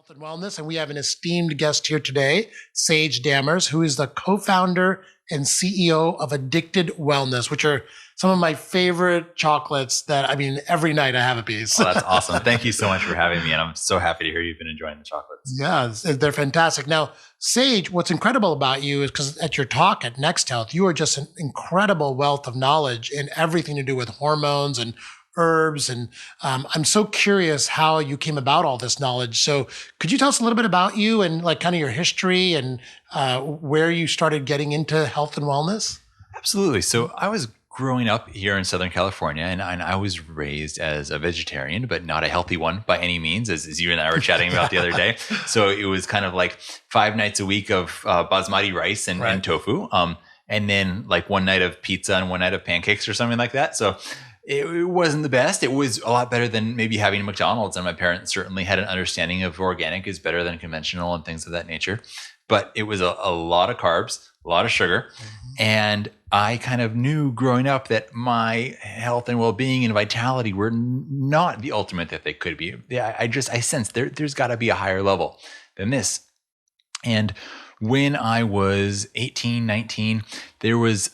Health and Wellness, and we have an esteemed guest here today, Sage Dammers, who is the co-founder and CEO of Addicted Wellness, which are some of my favorite chocolates that, I mean, every night I have a piece. Oh, that's awesome. Thank you so much for having me. And I'm so happy to hear you've been enjoying the chocolates. Yeah, they're fantastic. Now, Sage, what's incredible about you is because at your talk at Next Health, you are just an incredible wealth of knowledge in everything to do with hormones and herbs. And I'm so curious how you came about all this knowledge. So could you tell us a little bit about you and like kind of your history and where you started getting into health and wellness? Absolutely. So I was growing up here in Southern California, and I was raised as a vegetarian, but not a healthy one by any means, as you and I were chatting about the other day. So it was kind of like 5 nights a week of basmati rice and tofu. And then like one night of pizza and one night of pancakes or something like that. So it wasn't the best. It was a lot better than maybe having a McDonald's. And my parents certainly had an understanding of organic is better than conventional and things of that nature. But it was a lot of carbs, a lot of sugar. And I kind of knew growing up that my health and well-being and vitality were not the ultimate that they could be. I sensed there's got to be a higher level than this. And when I was 18, 19, there was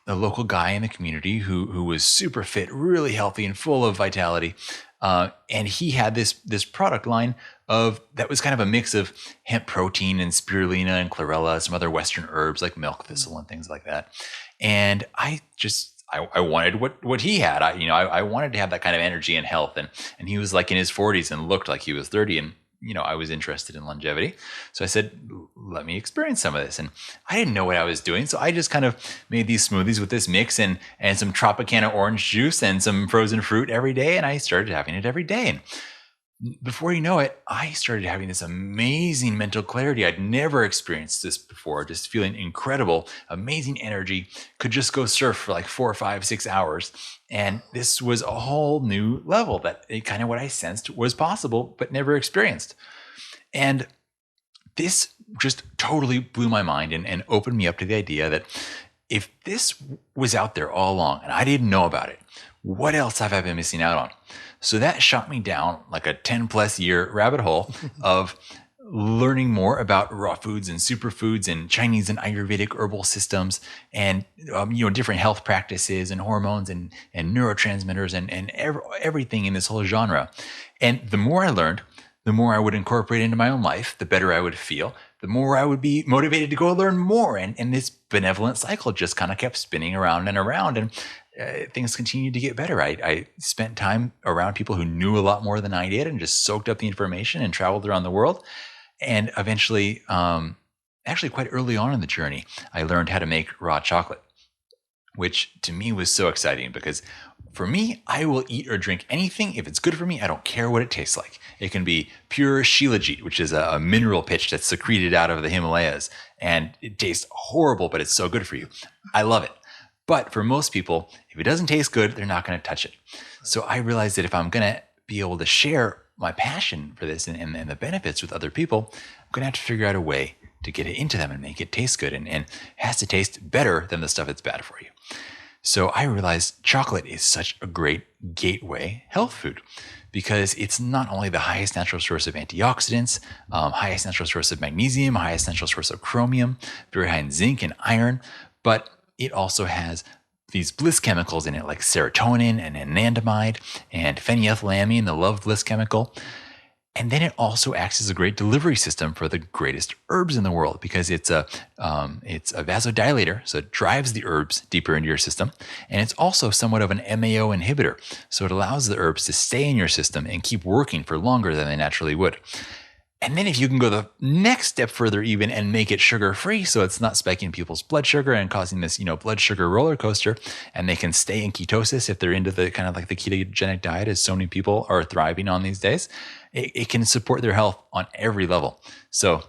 a local guy in the community who was super fit, really healthy and full of vitality. And he had this product line that was kind of a mix of hemp protein and spirulina and chlorella, some other Western herbs like milk thistle and things like that. And I wanted what he had. I wanted to have that kind of energy and health. And he was like in his 40s and looked like he was 30. And I was interested in longevity. So I said, let me experience some of this. And I didn't know what I was doing. So I just kind of made these smoothies with this mix and some Tropicana orange juice and some frozen fruit every day. And I started having it every day. And before you know it, I started having this amazing mental clarity. I'd never experienced this before, just feeling incredible, amazing energy, could just go surf for like 4, 5, 6 hours. And this was a whole new level that kind of what I sensed was possible, but never experienced. And this just totally blew my mind and opened me up to the idea that if this was out there all along and I didn't know about it, what else have I been missing out on? So that shot me down like a 10+ year rabbit hole of learning more about raw foods and superfoods and Chinese and Ayurvedic herbal systems and different health practices and hormones and neurotransmitters and everything in this whole genre. And the more I learned, the more I would incorporate into my own life, the better I would feel, the more I would be motivated to go learn more. And this benevolent cycle just kind of kept spinning around and around. And things continued to get better. I spent time around people who knew a lot more than I did and just soaked up the information and traveled around the world. And eventually, actually quite early on in the journey, I learned how to make raw chocolate, which to me was so exciting because for me, I will eat or drink anything. If it's good for me, I don't care what it tastes like. It can be pure shilajit, which is a mineral pitch that's secreted out of the Himalayas. And it tastes horrible, but it's so good for you. I love it. But for most people, if it doesn't taste good, they're not going to touch it. So I realized that if I'm going to be able to share my passion for this and the benefits with other people, I'm going to have to figure out a way to get it into them and make it taste good. And it has to taste better than the stuff that's bad for you. So I realized chocolate is such a great gateway health food because it's not only the highest natural source of antioxidants, highest natural source of magnesium, highest natural source of chromium, very high in zinc and iron, but it also has these bliss chemicals in it like serotonin and anandamide and phenylethylamine, the love bliss chemical. And then it also acts as a great delivery system for the greatest herbs in the world because it's a vasodilator, so it drives the herbs deeper into your system. And it's also somewhat of an MAO inhibitor, so it allows the herbs to stay in your system and keep working for longer than they naturally would. And then if you can go the next step further even and make it sugar-free so it's not spiking people's blood sugar and causing this, blood sugar roller coaster, and they can stay in ketosis if they're into the kind of like the ketogenic diet as so many people are thriving on these days, it can support their health on every level. So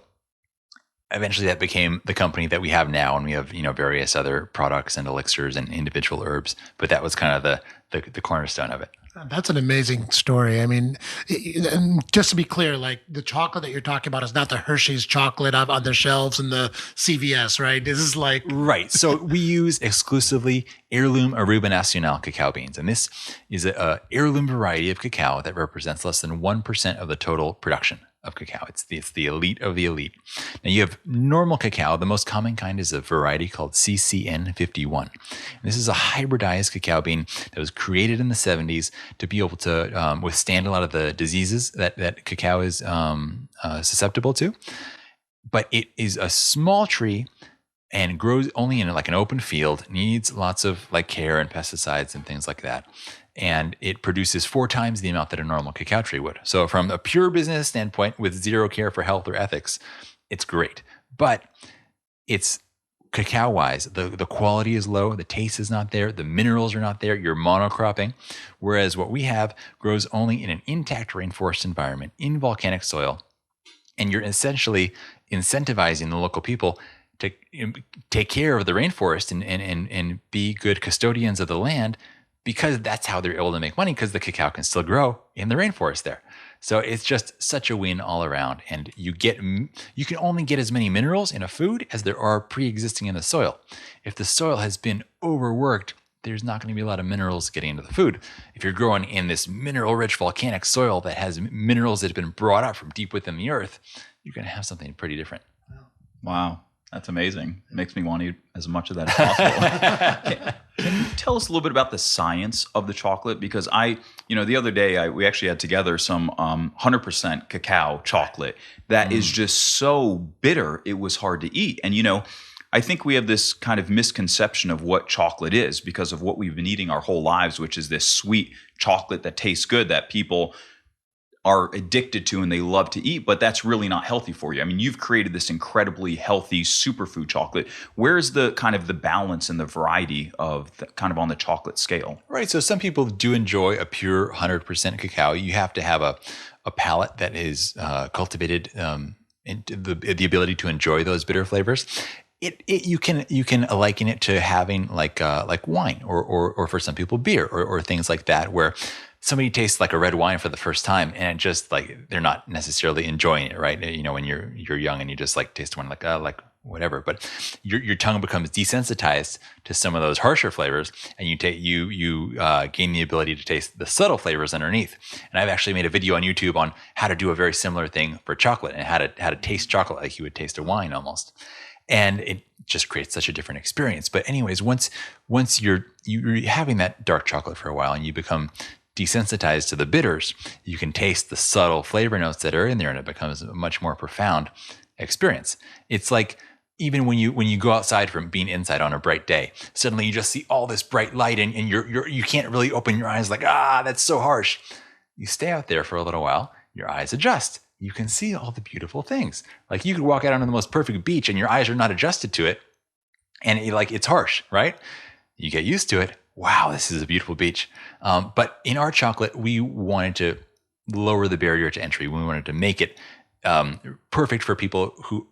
eventually that became the company that we have now, and we have, various other products and elixirs and individual herbs, but that was kind of the cornerstone of it. That's an amazing story. I mean, and just to be clear, like the chocolate that you're talking about is not the Hershey's chocolate on the shelves in the CVS, right? This is like... Right. So we use exclusively heirloom Aruba Nacional cacao beans. And this is a heirloom variety of cacao that represents less than 1% of the total production of cacao. It's the elite of the elite. Now you have normal cacao. The most common kind is a variety called CCN51. And this is a hybridized cacao bean that was created in the 70s to be able to withstand a lot of the diseases that cacao is susceptible to. But it is a small tree and grows only in like an open field, needs lots of like care and pesticides and things like that. And it produces 4 times the amount that a normal cacao tree would. So from a pure business standpoint with zero care for health or ethics, it's great. But it's cacao-wise, the quality is low, the taste is not there, the minerals are not there, you're monocropping. Whereas what we have grows only in an intact rainforest environment, in volcanic soil, and you're essentially incentivizing the local people to take care of the rainforest and be good custodians of the land, because that's how they're able to make money, because the cacao can still grow in the rainforest there. So it's just such a win all around. And you can only get as many minerals in a food as there are pre-existing in the soil. If the soil has been overworked, there's not going to be a lot of minerals getting into the food. If you're growing in this mineral-rich volcanic soil that has minerals that have been brought up from deep within the earth, you're going to have something pretty different. Wow. That's amazing. It makes me want to eat as much of that as possible. Can you tell us a little bit about the science of the chocolate? Because the other day, we actually had together some 100% cacao chocolate that is just so bitter, it was hard to eat. And, I think we have this kind of misconception of what chocolate is because of what we've been eating our whole lives, which is this sweet chocolate that tastes good that people are addicted to and they love to eat, but that's really not healthy for you. I mean, you've created this incredibly healthy superfood chocolate. Where's the kind of the balance and the variety of kind of on the chocolate scale? Right. So some people do enjoy a pure 100% cacao. You have to have a palate that is cultivated and the ability to enjoy those bitter flavors. You can liken it to having like wine or for some people beer or things like that, where somebody tastes like a red wine for the first time and it just like they're not necessarily enjoying it, right? When you're young and you just like taste one like whatever, but your tongue becomes desensitized to some of those harsher flavors, and you gain the ability to taste the subtle flavors underneath. And I've actually made a video on YouTube on how to do a very similar thing for chocolate and how to taste chocolate like you would taste a wine almost. And it just creates such a different experience. But anyways, once you're having that dark chocolate for a while and you become desensitized to the bitters, you can taste the subtle flavor notes that are in there, and it becomes a much more profound experience. It's like even when you go outside from being inside on a bright day, suddenly you just see all this bright light and you can't really open your eyes, like, that's so harsh. You stay out there for a little while, your eyes adjust. You can see all the beautiful things. Like you could walk out onto the most perfect beach and your eyes are not adjusted to it, and it's harsh, right? You get used to it. Wow, this is a beautiful beach. But in our chocolate, we wanted to lower the barrier to entry. We wanted to make it perfect for people who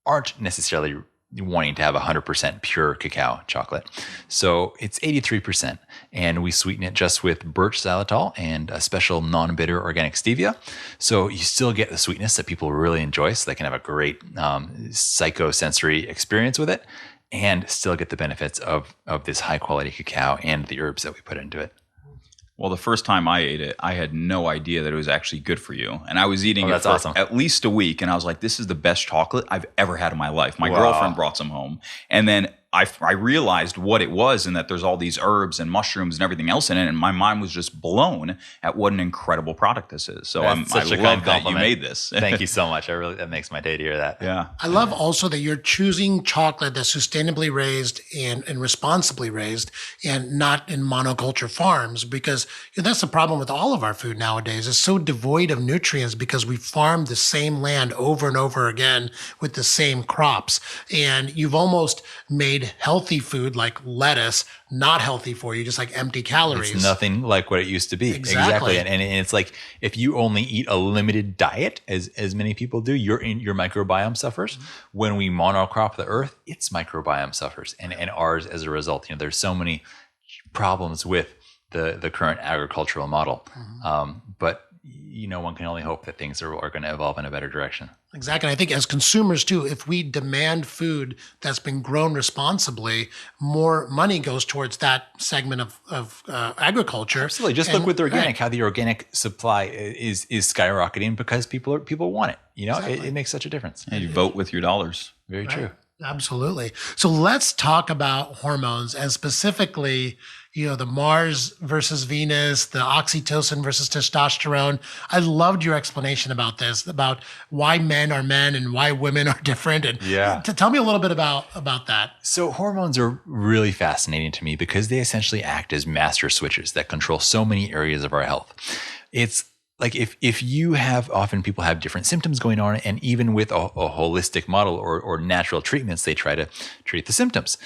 aren't necessarily wanting to have 100% pure cacao chocolate. So it's 83%, and we sweeten it just with birch xylitol and a special non-bitter organic stevia. So you still get the sweetness that people really enjoy, so they can have a great psychosensory experience with it, and still get the benefits of this high quality cacao and the herbs that we put into it. Well, the first time I ate it, I had no idea that it was actually good for you. And I was eating it for awesome. At least a week, and I was like, this is the best chocolate I've ever had in my life. My Wow. girlfriend brought some home. And then I realized what it was, and that there's all these herbs and mushrooms and everything else in it. And my mind was just blown at what an incredible product this is. So I love that you made this. Thank you so much. That makes my day to hear that. Yeah. I love also that you're choosing chocolate that's sustainably raised and responsibly raised, and not in monoculture farms, because that's the problem with all of our food nowadays. It's so devoid of nutrients because we farm the same land over and over again with the same crops. And you've almost made healthy food like lettuce not healthy for you, just like empty calories. It's nothing like what it used to be. Exactly. And it's like if you only eat a limited diet, as many people do, your microbiome suffers. Mm-hmm. When we monocrop the earth, its microbiome suffers, and ours as a result. There's so many problems with the current agricultural model. Mm-hmm. But one can only hope that things are going to evolve in a better direction. Exactly. I think as consumers too, if we demand food that's been grown responsibly, more money goes towards that segment of agriculture. Absolutely. Just look with organic, how the organic supply is skyrocketing because people want it. Exactly. It makes such a difference. And you vote with your dollars. Very true. Absolutely. So let's talk about hormones, and specifically, the Mars versus Venus, the oxytocin versus testosterone. I loved your explanation about this, about why men are men and why women are different. And tell me a little bit about that. So hormones are really fascinating to me because they essentially act as master switches that control so many areas of our health. It's like if you often people have different symptoms going on, and even with a holistic model or natural treatments, they try to treat the symptoms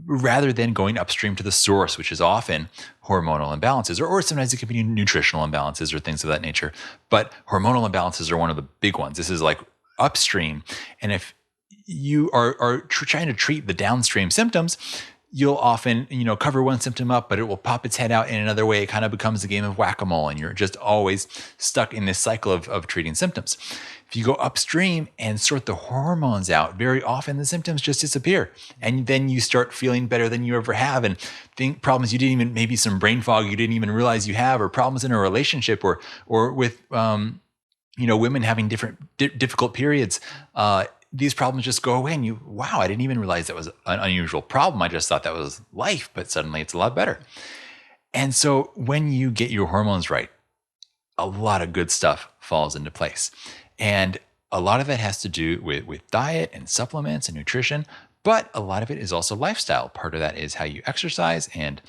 rather than going upstream to the source, which is often hormonal imbalances, or sometimes it can be nutritional imbalances or things of that nature. But hormonal imbalances are one of the big ones. This is like upstream. And if you are trying to treat the downstream symptoms, you'll often, cover one symptom up, but it will pop its head out in another way. It kind of becomes a game of whack-a-mole, and you're just always stuck in this cycle of treating symptoms. If you go upstream and sort the hormones out, very often the symptoms just disappear. And then you start feeling better than you ever have. And problems you didn't even, maybe some brain fog you didn't even realize you have, or problems in a relationship, or with, women having difficult periods, these problems just go away, and wow, I didn't even realize that was an unusual problem. I just thought that was life, but suddenly it's a lot better. And so when you get your hormones right, a lot of good stuff falls into place. And a lot of that has to do with diet and supplements and nutrition, but a lot of it is also lifestyle. Part of that is how you exercise and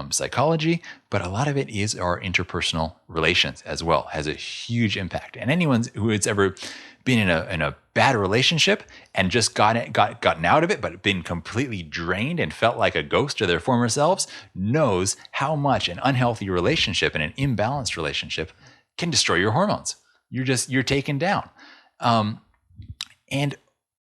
psychology, but a lot of it is our interpersonal relations as well, has a huge impact. And anyone who has ever been in a bad relationship and just gotten out of it, but been completely drained and felt like a ghost of their former selves, knows how much an unhealthy relationship and an imbalanced relationship can destroy your hormones. You're taken down. And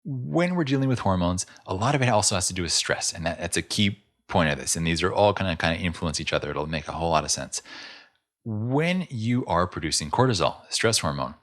when we're dealing with hormones, a lot of it also has to do with stress. And that's a key point of this. And these are all kind of influence each other. It'll make a whole lot of sense. When you are producing cortisol, the stress hormone,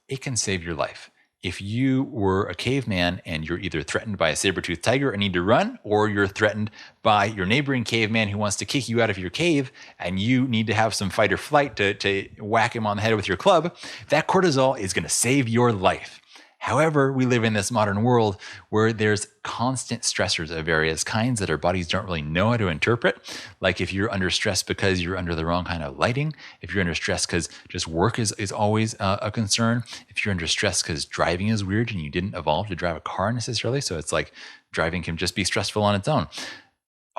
it can save your life. If you were a caveman and you're either threatened by a saber-toothed tiger and need to run, or you're threatened by your neighboring caveman who wants to kick you out of your cave and you need to have some fight or flight to whack him on the head with your club, that cortisol is going to save your life. However, we live in this modern world where there's constant stressors of various kinds that our bodies don't really know how to interpret. Like if you're under stress because you're under the wrong kind of lighting, if you're under stress because just work is always a concern, if you're under stress because driving is weird and you didn't evolve to drive a car necessarily, so it's like driving can just be stressful on its own.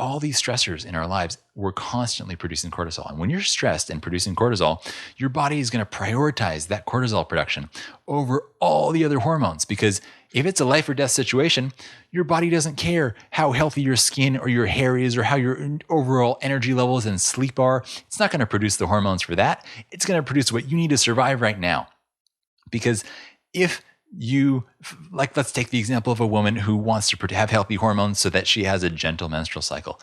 All these stressors in our lives, we're constantly producing cortisol. And when you're stressed and producing cortisol, your body is going to prioritize that cortisol production over all the other hormones. Because if it's a life or death situation, your body doesn't care how healthy your skin or your hair is or how your overall energy levels and sleep are. It's not going to produce the hormones for that. It's going to produce what you need to survive right now. Because if let's take the example of a woman who wants to have healthy hormones so that she has a gentle menstrual cycle.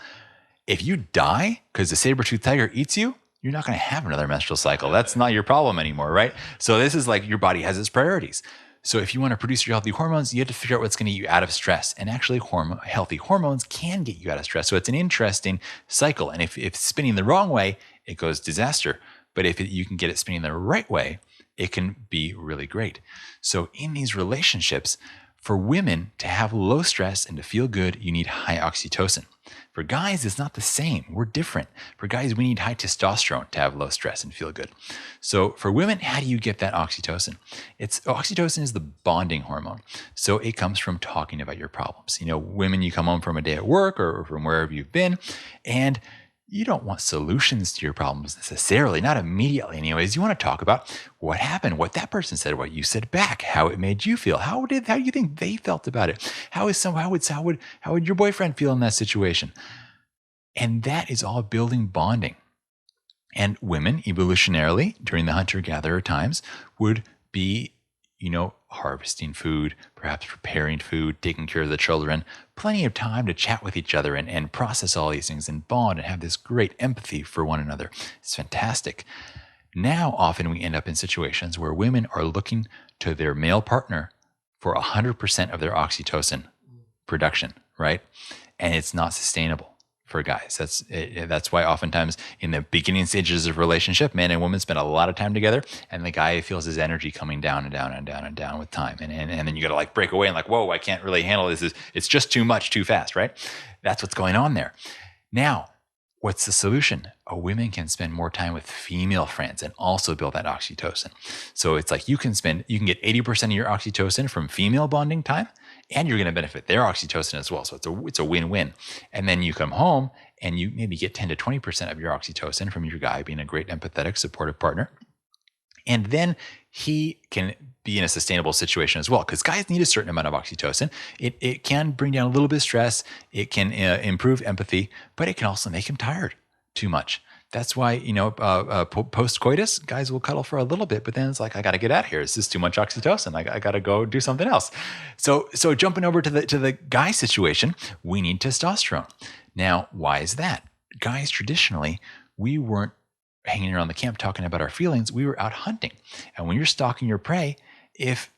If you die because the saber-toothed tiger eats you, you're not going to have another menstrual cycle. That's not your problem anymore, right? So this is like your body has its priorities. So if you want to produce your healthy hormones, you have to figure out what's going to get you out of stress. And actually, healthy hormones can get you out of stress. So it's an interesting cycle. And if it's spinning the wrong way, it goes disaster. But if you can get it spinning the right way, it can be really great. So in these relationships, for women to have low stress and to feel good, you need high oxytocin. For guys, it's not the same. We're different. For guys, we need high testosterone to have low stress and feel good. So for women, how do you get that oxytocin? Oxytocin is the bonding hormone. So it comes from talking about your problems. Women, you come home from a day at work or from wherever you've been, and you don't want solutions to your problems necessarily, not immediately anyways. You want to talk about what happened, what that person said, what you said back, how it made you feel. How do you think they felt about it? How would your boyfriend feel in that situation? And that is all building bonding. And women, evolutionarily, during the hunter-gatherer times, would be, harvesting food, perhaps preparing food, taking care of the children, plenty of time to chat with each other and process all these things and bond and have this great empathy for one another. It's fantastic. Now, often we end up in situations where women are looking to their male partner for 100% of their oxytocin production, right? And it's not sustainable for guys. That's why oftentimes in the beginning stages of relationship, man and woman spend a lot of time together, and the guy feels his energy coming down and down and down and down with time. And then you got to like break away and like, whoa, I can't really handle this. It's just too much, too fast, right? That's what's going on there. Now, what's the solution? Women can spend more time with female friends and also build that oxytocin. So it's like you can get 80% of your oxytocin from female bonding time, and you're going to benefit their oxytocin as well. So it's a win-win. And then you come home and you maybe get 10 to 20% of your oxytocin from your guy being a great, empathetic, supportive partner. And then he can be in a sustainable situation as well, because guys need a certain amount of oxytocin. It can bring down a little bit of stress. It can improve empathy, but it can also make him tired too much. That's why, post-coitus, guys will cuddle for a little bit, but then it's like, I got to get out of here. This is too much oxytocin. I got to go do something else. So jumping over to the guy situation, we need testosterone. Now, why is that? Guys, traditionally, we weren't hanging around the camp talking about our feelings. We were out hunting. And when you're stalking your prey, if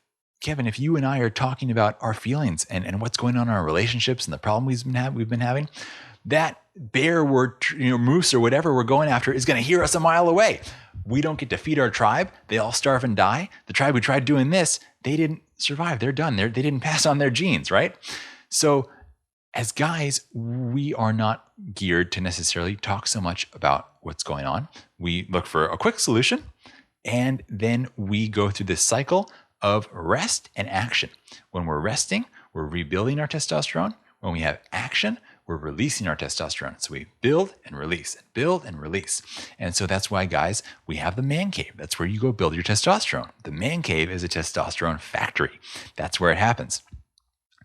you and I are talking about our feelings and what's going on in our relationships and the problem we've been having, that bear moose or whatever we're going after is going to hear us a mile away. We don't get to feed our tribe. They all starve and die. The tribe who tried doing this, they didn't survive. They're done. They didn't pass on their genes, right? So as guys, we are not geared to necessarily talk so much about what's going on. We look for a quick solution, and then we go through this cycle of rest and action. When we're resting, we're rebuilding our testosterone. When we have action, we're releasing our testosterone. So we build and release and build and release. And so that's why, guys, we have the man cave. That's where you go build your testosterone. The man cave is a testosterone factory. That's where it happens.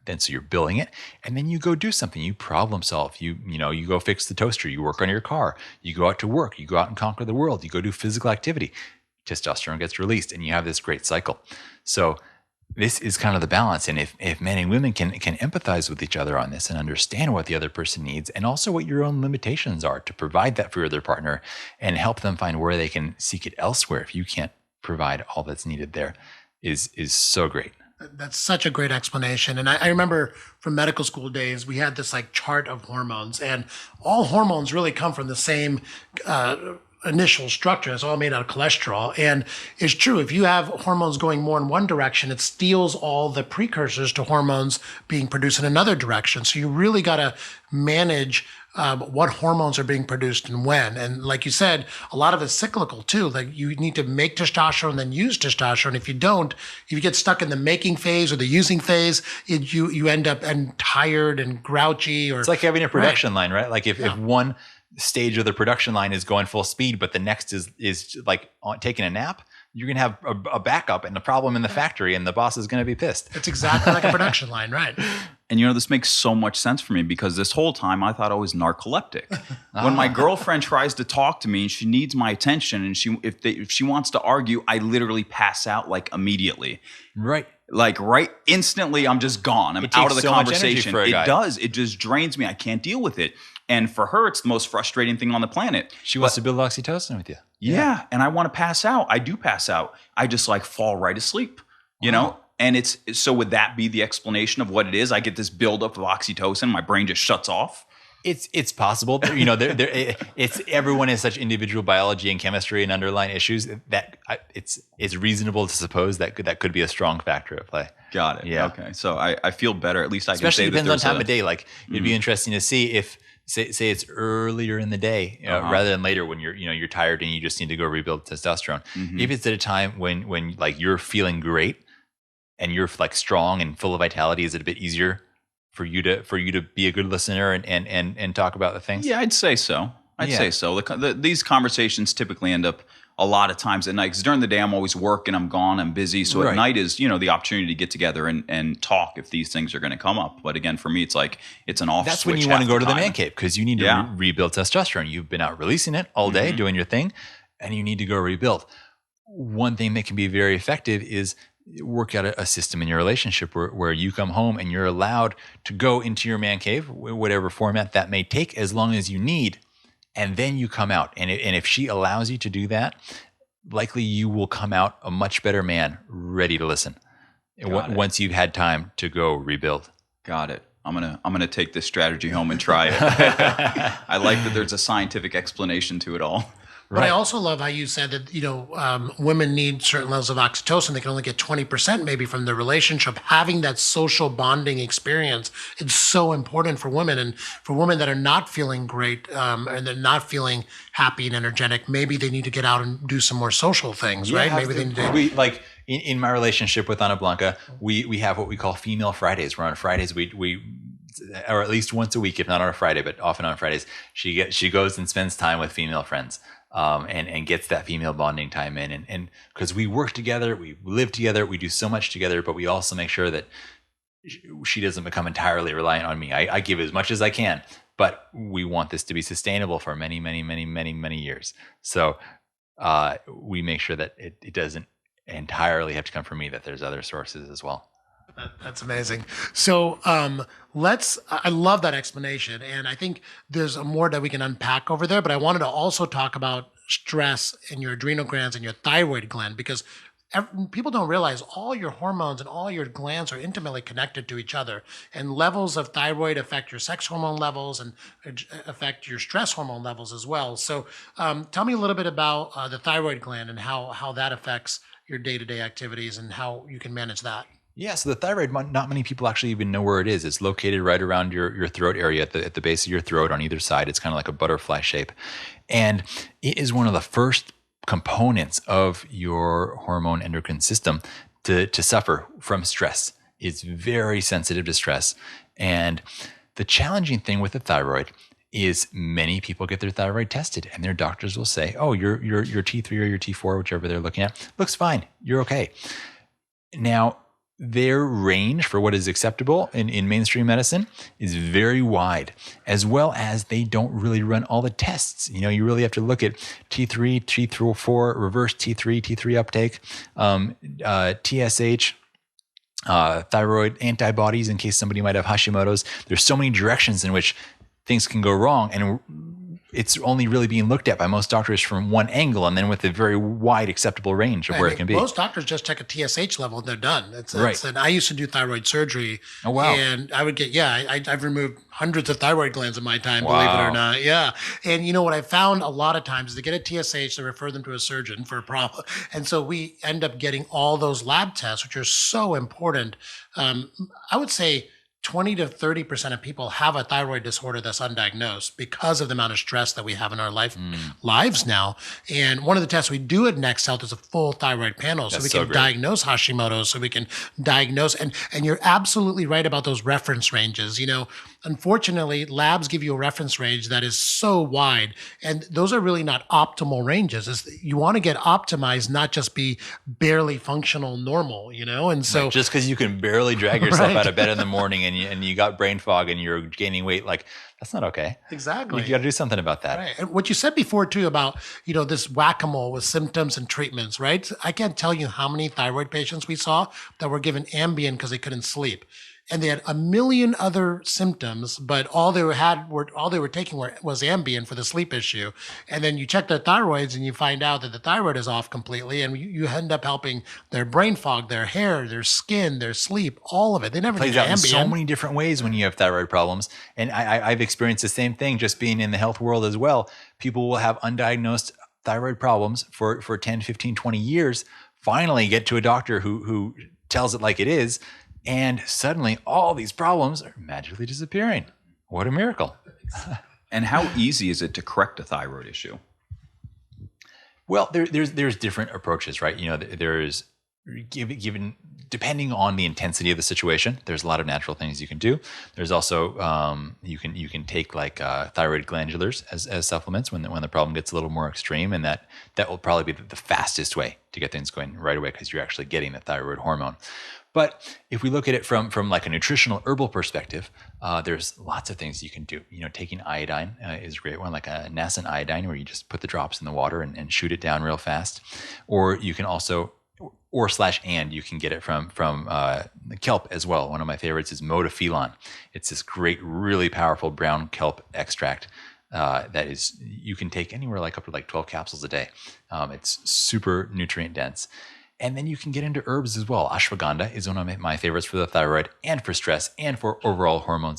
Then so you're building it, and then you go do something. You problem solve. You go fix the toaster. You work on your car. You go out to work. You go out and conquer the world. You go do physical activity. Testosterone gets released, and you have this great cycle. So this is kind of the balance. And if men and women can empathize with each other on this and understand what the other person needs, and also what your own limitations are to provide that for your other partner, and help them find where they can seek it elsewhere if you can't provide all that's needed there, is so great. That's such a great explanation. And I remember from medical school days, we had this like chart of hormones, and all hormones really come from the same initial structure. It's all made out of cholesterol. And it's true, if you have hormones going more in one direction, it steals all the precursors to hormones being produced in another direction. So you really got to manage what hormones are being produced and when. And like you said, a lot of it's cyclical too. Like you need to make testosterone, then use testosterone. If you don't, if you get stuck in the making phase or the using phase, you end up tired and grouchy. Or it's like having a production line, right? Like if one stage of the production line is going full speed, but the next is like taking a nap, you're going to have a backup and a problem in the factory, and the boss is going to be pissed. It's exactly like a production line, right? And this makes so much sense for me, because this whole time I thought I was narcoleptic. When my girlfriend tries to talk to me and she needs my attention, and if she wants to argue, I literally pass out like immediately. Right. Like right instantly, I'm just gone. I'm out of the conversation. It does. It just drains me. I can't deal with it. And for her, it's the most frustrating thing on the planet. She wants to build oxytocin with you. Yeah. And I want to pass out. I do pass out. I just like fall right asleep, And it's so would that be the explanation of what it is? I get this buildup of oxytocin. My brain just shuts off. It's possible. It's everyone has such individual biology and chemistry and underlying issues that it's reasonable to suppose that could be a strong factor at play. Got it. Yeah. Okay. So I feel better. At least I especially can say depends on time of day. Like it'd be interesting to see if say it's earlier in the day rather than later when you're tired and you just need to go rebuild testosterone. Mm-hmm. If it's at a time when like you're feeling great and you're like strong and full of vitality, is it a bit easier for you to be a good listener and talk about the things? Yeah, I'd say so. Say so. These conversations typically end up a lot of times at night, because during the day I'm always working, I'm gone, I'm busy. So at night is the opportunity to get together and talk if these things are going to come up. But again, for me, it's like it's an off. That's when you want to go to the man cave, because you need to rebuild testosterone. You've been out releasing it all day, doing your thing, and you need to go rebuild. One thing that can be very effective is work out a system in your relationship where you come home and you're allowed to go into your man cave, whatever format that may take, as long as you need, and then you come out. And if she allows you to do that, likely you will come out a much better man, ready to listen once you've had time to go rebuild. Got it. I'm gonna take this strategy home and try it. I like that there's a scientific explanation to it all. But I also love how you said that, women need certain levels of oxytocin. They can only get 20% maybe from the relationship. Having that social bonding experience, it's so important for women. And for women that are not feeling great and they're not feeling happy and energetic, maybe they need to get out and do some more social things, right? Maybe they need to. We, like in my relationship with Ana Blanca, we have what we call Female Fridays. Where on Fridays we or at least once a week, if not on a Friday, but often on Fridays, she goes and spends time with female friends. And gets that female bonding time in. And because we work together, we live together, we do so much together, but we also make sure that she doesn't become entirely reliant on me. I give as much as I can, but we want this to be sustainable for many, many, many, many, many years. So we make sure that it doesn't entirely have to come from me, that there's other sources as well. That's amazing. So I love that explanation. And I think there's more that we can unpack over there, but I wanted to also talk about stress in your adrenal glands and your thyroid gland, because people don't realize all your hormones and all your glands are intimately connected to each other. And levels of thyroid affect your sex hormone levels and affect your stress hormone levels as well. So tell me a little bit about the thyroid gland and how that affects your day-to-day activities and how you can manage that. Yeah, so the thyroid, not many people actually even know where it is. It's located right around your throat area, at the base of your throat on either side. It's kind of like a butterfly shape. And it is one of the first components of your hormone endocrine system to suffer from stress. It's very sensitive to stress. And the challenging thing with the thyroid is many people get their thyroid tested and their doctors will say, oh, your T3 or your T4, whichever they're looking at, looks fine. You're okay. Now, their range for what is acceptable in mainstream medicine is very wide, as well as they don't really run all the tests. You really have to look at T3, T4, reverse T3 uptake, TSH, thyroid antibodies in case somebody might have Hashimoto's. There's so many directions in which things can go wrong, and it's only really being looked at by most doctors from one angle, and then with a very wide acceptable range of where it can be. Most doctors just check a TSH level and they're done. Right. And I used to do thyroid surgery. Oh, wow. And I would get, I've removed hundreds of thyroid glands in my time, believe it or not. Yeah. And what I found a lot of times is they get a TSH, they refer them to a surgeon for a problem. And so we end up getting all those lab tests, which are so important. I would say 20 to 30% of people have a thyroid disorder that's undiagnosed because of the amount of stress that we have in our lives now. And one of the tests we do at Next Health is a full thyroid panel. So we can diagnose Hashimoto's, so we can diagnose. And you're absolutely right about those reference ranges. Unfortunately, labs give you a reference range that is so wide. And those are really not optimal ranges. You want to get optimized, not just be barely functional normal, And so just because you can barely drag yourself out of bed in the morning and you got brain fog and you're gaining weight, like that's not okay. Exactly. You got to do something about that. Right. And what you said before too about, this whack-a-mole with symptoms and treatments, right? I can't tell you how many thyroid patients we saw that were given Ambien because they couldn't sleep. And they had a million other symptoms, but all they were taking was Ambien for the sleep issue. And then you check their thyroids and you find out that the thyroid is off completely, and you end up helping their brain fog, their hair, their skin, their sleep, all of it. They never plays did out Ambien. in so many different ways when you have thyroid problems. And I've experienced the same thing just being in the health world as well. People will have undiagnosed thyroid problems for 10, 15, 20 years, finally get to a doctor who tells it like it is, and suddenly all these problems are magically disappearing. What a miracle. And how easy is it to correct a thyroid issue? Well, there's different approaches, right? There's given depending on the intensity of the situation, there's a lot of natural things you can do. There's also you can take like thyroid glandulars as supplements when the problem gets a little more extreme, and that will probably be the fastest way to get things going right away because you're actually getting the thyroid hormone. But if we look at it from like a nutritional herbal perspective, there's lots of things you can do. Taking iodine is a great one, like a nascent iodine, where you just put the drops in the water and shoot it down real fast. Or you can also, you can get it from kelp as well. One of my favorites is modafinil. It's this great, really powerful brown kelp extract that is, you can take anywhere like up to like 12 capsules a day. It's super nutrient dense. And then you can get into herbs as well. Ashwagandha is one of my favorites for the thyroid and for stress and for overall hormone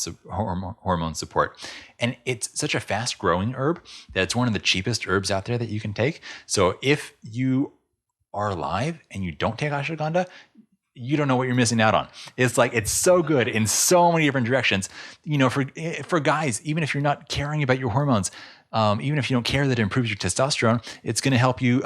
support. And it's such a fast growing herb that it's one of the cheapest herbs out there that you can take. So if you are alive and you don't take ashwagandha, you don't know what you're missing out on. It's like, it's so good in so many different directions. You know, for guys, even if you're not caring about your hormones, even if you don't care that it improves your testosterone, it's going to help you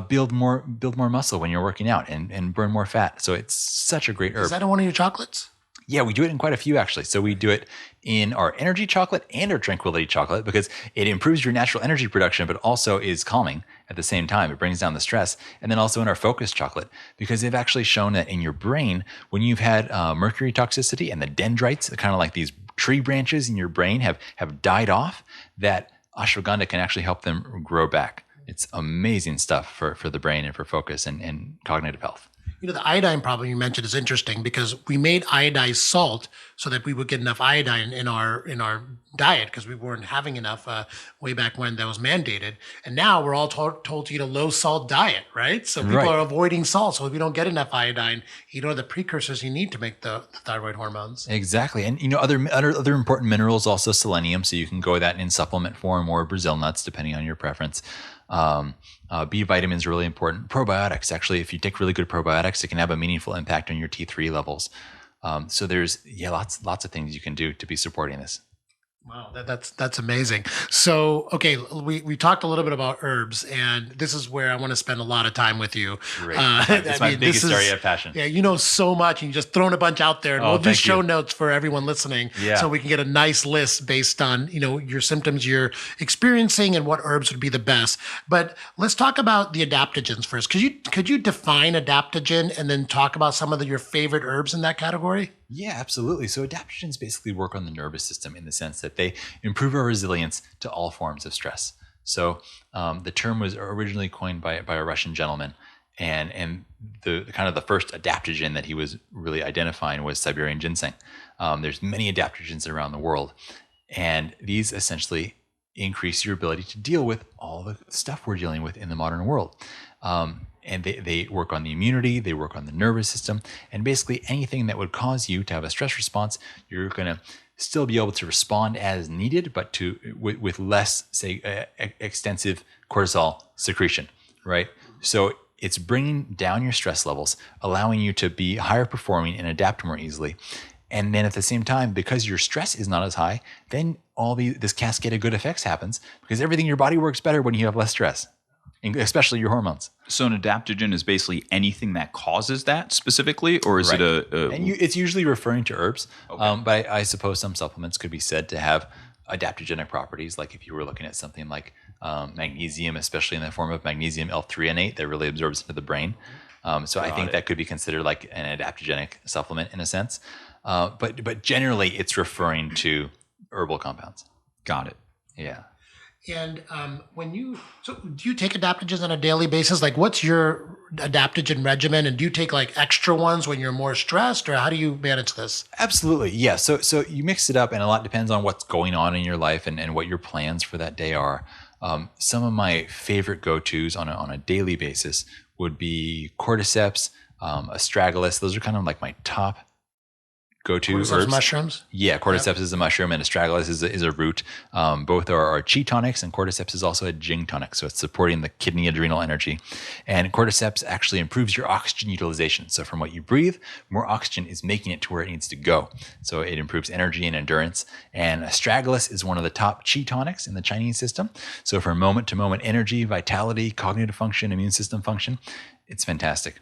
build more muscle when you're working out and burn more fat. So it's such a great herb. Is that in one of your chocolates? Yeah, we do it in quite a few actually. So we do it in our energy chocolate and our tranquility chocolate because it improves your natural energy production, but also is calming at the same time. It brings down the stress. And then also in our focus chocolate, because they've actually shown that in your brain, when you've had mercury toxicity and the dendrites, kind of like these tree branches in your brain have died off, that ashwagandha can actually help them grow back. It's amazing stuff for the brain and for focus and cognitive health. You know, the iodine problem you mentioned is interesting because we made iodized salt so that we would get enough iodine in our diet because we weren't having enough way back when that was mandated. And now we're all told to eat a low salt diet, right? So people are avoiding salt. So if you don't get enough iodine, you don't have the precursors you need to make the thyroid hormones. Exactly. And you know, other important minerals, also selenium. So you can go with that in supplement form or Brazil nuts, depending on your preference. B vitamins are really important. Probiotics, actually, if you take really good probiotics, it can have a meaningful impact on your T3 levels. So there's lots of things you can do to be supporting this. Wow, that's amazing. So, okay, we talked a little bit about herbs, and this is where I want to spend a lot of time with you. Great. It's my biggest area of passion. Yeah, you know so much, and you just thrown a bunch out there. And we'll do show notes for everyone listening, so we can get a nice list based on your symptoms you're experiencing and what herbs would be the best. But let's talk about the adaptogens first. Could you define adaptogen and then talk about some of your favorite herbs in that category? Yeah, absolutely. So adaptogens basically work on the nervous system in the sense that they improve our resilience to all forms of stress. So the term was originally coined by a Russian gentleman, and the kind of the first adaptogen that he was really identifying was Siberian ginseng. There's many adaptogens around the world, and these essentially increase your ability to deal with all the stuff we're dealing with in the modern world. And they work on the immunity, they work on the nervous system, and basically anything that would cause you to have a stress response, you're going to still be able to respond as needed, but with less, say, extensive cortisol secretion, right? So it's bringing down your stress levels, allowing you to be higher performing and adapt more easily. And then at the same time, because your stress is not as high, then this cascade of good effects happens because everything in your body works better when you have less stress, especially your hormones. So an adaptogen is basically anything that causes that specifically, or is it it's usually referring to herbs, but I suppose some supplements could be said to have adaptogenic properties, like if you were looking at something like magnesium, especially in the form of magnesium L-threonate that really absorbs into the brain. So I think that could be considered like an adaptogenic supplement in a sense. But generally, it's referring to herbal compounds. Got it. Yeah. And do you take adaptogens on a daily basis? Like, what's your adaptogen regimen? And do you take like extra ones when you're more stressed, or how do you manage this? Absolutely. Yeah. So you mix it up, and a lot depends on what's going on in your life and what your plans for that day are. Some of my favorite go-tos on a daily basis would be cordyceps, astragalus. Those are kind of like my top go-to herbs. Mushrooms? Yeah, cordyceps is a mushroom and astragalus is a root. Both are chi tonics, and cordyceps is also a jing tonic, so it's supporting the kidney adrenal energy. And cordyceps actually improves your oxygen utilization. So from what you breathe, more oxygen is making it to where it needs to go. So it improves energy and endurance. And astragalus is one of the top chi tonics in the Chinese system. So for moment-to-moment energy, vitality, cognitive function, immune system function, it's fantastic.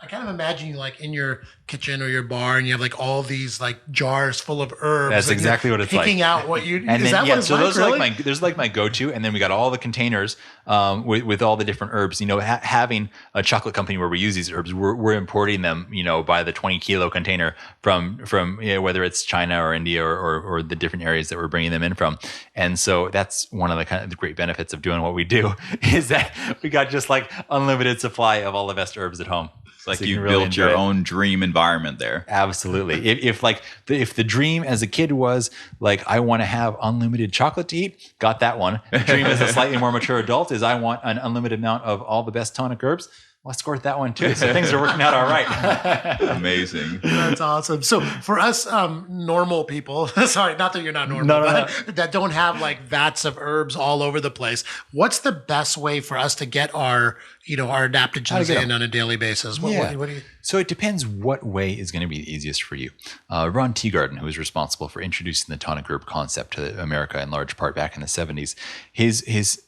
I kind of imagine you like in your kitchen or your bar, and you have like all these like jars full of herbs. That's exactly what it's like. Picking out what you. And is then, that what it's so like? Those really? are there's like my go-to, and then we got all the containers with all the different herbs. Having a chocolate company where we use these herbs, we're importing them, by the 20-kilo container from whether it's China or India or the different areas that we're bringing them in from. And so that's one of the kind of the great benefits of doing what we do is that we got just like unlimited supply of all the best herbs at home. It's like So you can really built your enjoy it. own dream environment there. Absolutely. If the dream as a kid was like, I want to have unlimited chocolate to eat, got that one. The dream as a slightly more mature adult is I want an unlimited amount of all the best tonic herbs. Well, I scored that one too. So things are working out all right. Amazing. That's awesome. So for us normal people, sorry, not that you're not normal, No, but that don't have like vats of herbs all over the place, what's the best way for us to get our adaptogens get in on a daily basis? What do you? So it depends what way is going to be the easiest for you. Ron Teagarden, who was responsible for introducing the tonic herb concept to America in large part back in the 70s, his